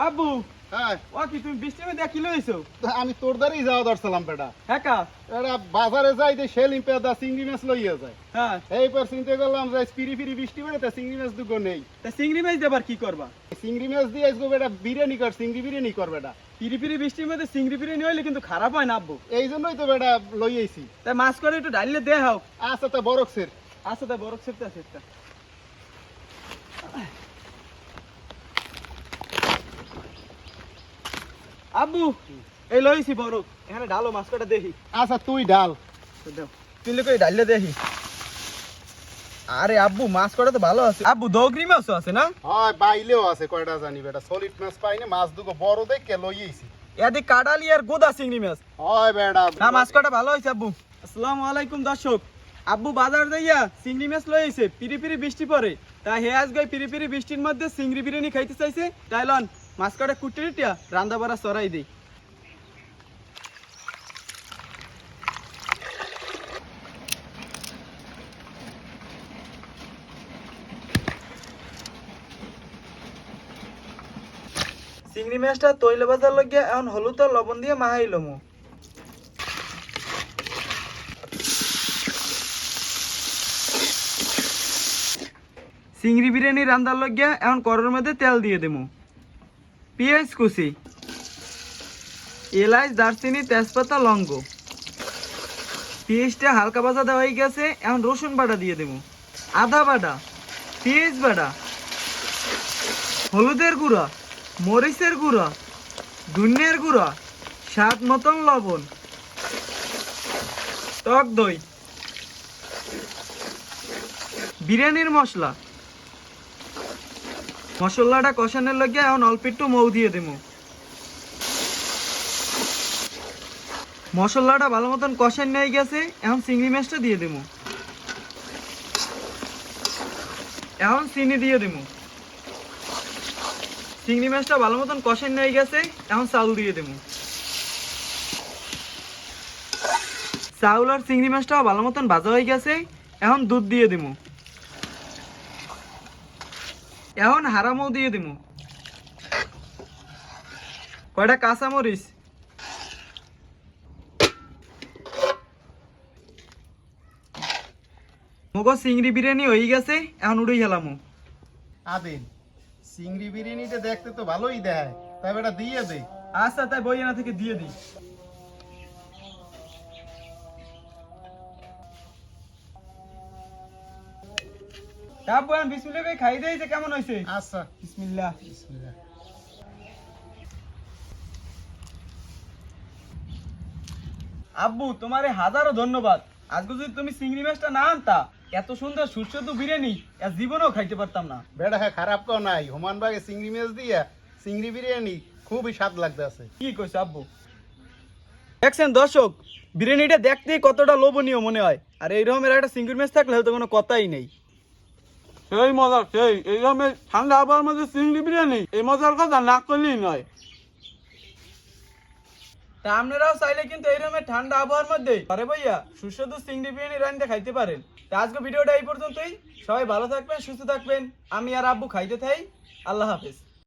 আব্বু হ্যাঁ ও কি তুমি বৃষ্টির মধ্যে কি লইছো? আমি তোর দ্বারাই যাওয়া ধরছিলাম বেটা। হ্যাঁ কা এটা বাজারে যাই যে শেলিং পেদা চিংড়ি মাছ লইয়া যায়। হ্যাঁ এইবার চিন্তা করলাম যে ফিরি ফিরি বৃষ্টি পড়ে তা চিংড়ি মাছ দুগো নেই। তা চিংড়ি মাছ দেবার কি করবা? চিংড়ি মাছ দিয়ে আসবো বেটা, বিরিয়ানি কর, চিংড়ি বিরিয়ানি কর বেটা। পিরি পিরি বৃষ্টির মধ্যে চিংড়ি বিরিয়ানি হইলে কিন্তু খারাপ হয় না আব্বু। এই জন্যই তো বেটা লই আইছি। তাই মাছ করে একটু ডাইলে দে হাও। আচ্ছা তা বরকসের আচ্ছা তাই বরফ সেরতে আছে একটা। আব্বু এই লইছি বরফ, এখানে ডালো মাছ কটা দেখি। আচ্ছা তুই ডাল। দাও তুই করে ডাইলে দেখি। আরে আব্বু মাছ কটা তো ভালো আছে। আব্বু দগরি মাছও আছে না? হয় বাইলেও আছে কয়টা জানি বেটা, সলিড মাছ পাই না, মাছ দুগো বড় দেখে লই আইছি। এদি কাডালি আর গোদা চিংড়ি মাছ। হয় বেটা না মাছ কটা ভালো হয়েছে আব্বু। আসসালামু আলাইকুম দর্শক। আব্বু বাজার যাইয়া চিংড়ি মাছ লই আইছে, পিরি পিরি বৃষ্টি পড়ে তাই হে আজ গই পিরি পিরি বৃষ্টির মধ্যে চিংড়ি বিরিয়ানি খাইতে চাইছে। তাই লন মাছ কটা কুটি টিয়া রান্দা বাড়া চড়াই দেই। চিংড়ি মাছটা তৈল বাজার লাগিয়া এখন হলুদ আর লবণ দিয়ে মাহাইলমু। চিংড়ি বিরিয়ানি রান্দার লাগিয়া এখন কড়াইয়ের মধ্যে তেল দিয়ে দেবো। পেঁয়াজ কুচি, এলাচ, দারচিনি, তেজপাতা, লবঙ্গ। পেঁয়াজটা হালকা ভাজা দেওয়া হয়ে গেছে, এখন রসুন বাটা দিয়ে দেবো, আদা বাটা, পেঁয়াজ বাটা, হলুদের গুঁড়া, মরিচের গুঁড়া, ধনিয়ার গুঁড়া, স্বাদ মতন লবণ, টক দই, বিরিয়ানির মশলা। মশলাটা কষানোর লাগে এখন অল্প একটু মৌ দিয়ে দেবো। মশলাটা ভালো মতন কষান নিয়ে গেছে, এখন চিংড়ি মাছটা দিয়ে দেবো। এখন চিনি দিয়ে দেবো। চিংড়ি মাছটা ভালো মতন কষান নিয়ে গেছে, এখন চাউল দিয়ে দেবো। চাউল আর চিংড়ি মাছটাও ভালো মতন ভাজা হয়ে গেছে, এখন দুধ দিয়ে দেবো। এখন হারামও দিয়ে দেবো, কয়টা কাঁচামরিচ, মগো চিংড়ি বিরিয়ানি হয়ে গেছে, এখন উড়ে গেলাম। আদিন চিংড়ি বিরিয়ানিটা দেখতে তো ভালোই দেয়, তাই বেটা দিয়ে দে। আচ্ছা তাই বইয়ানা থেকে দিয়ে দিই। তারপর বিসমিল্লাহ করে খাই দেই যে কেমন হয়েছে। আচ্ছা বিসমিল্লাহ। বিসমিল্লাহ। আব্বু তোমারে হাজারো ধন্যবাদ। আজকে যদি তুমি চিংড়ি মাছটা না আনতা, এত সুন্দর সুস্বাদু বিরিয়ানি এর জীবনেও খাইতে পারতাম না। বেটা হ্যাঁ খারাপ কেউ নাই, হুমান বাগে চিংড়ি মাছ দিয়া চিংড়ি বিরিয়ানি খুবই স্বাদ লাগতেছে। কি কইছো আব্বু? দেখছেন দর্শক, বিরিয়ানিটা দেখতেই কতটা লোভনীয় মনে হয়, আর এই রকমের একটা চিংড়ি মাছ থাকলে হয়তো কোনো কথাই নেই। সেই মজা, সেই এই রকমের ঠান্ডা আবহাওয়ার মধ্যে চিংড়ি বিরিয়ানি, এই মজার কথা না করলেই নয়। তা আপনারাও চাইলে কিন্তু এই রকমের ঠান্ডা আবহাওয়ার মধ্যে আরে ভাইয়া সুস্বাদু চিংড়ি বিরিয়ানি রান্না খাইতে পারেন। তা আজকে ভিডিওটা এই পর্যন্তই। সবাই ভালো থাকবেন, সুস্থ থাকবেন। আমি আর আব্বু খাইতে থাই। আল্লাহ হাফেজ।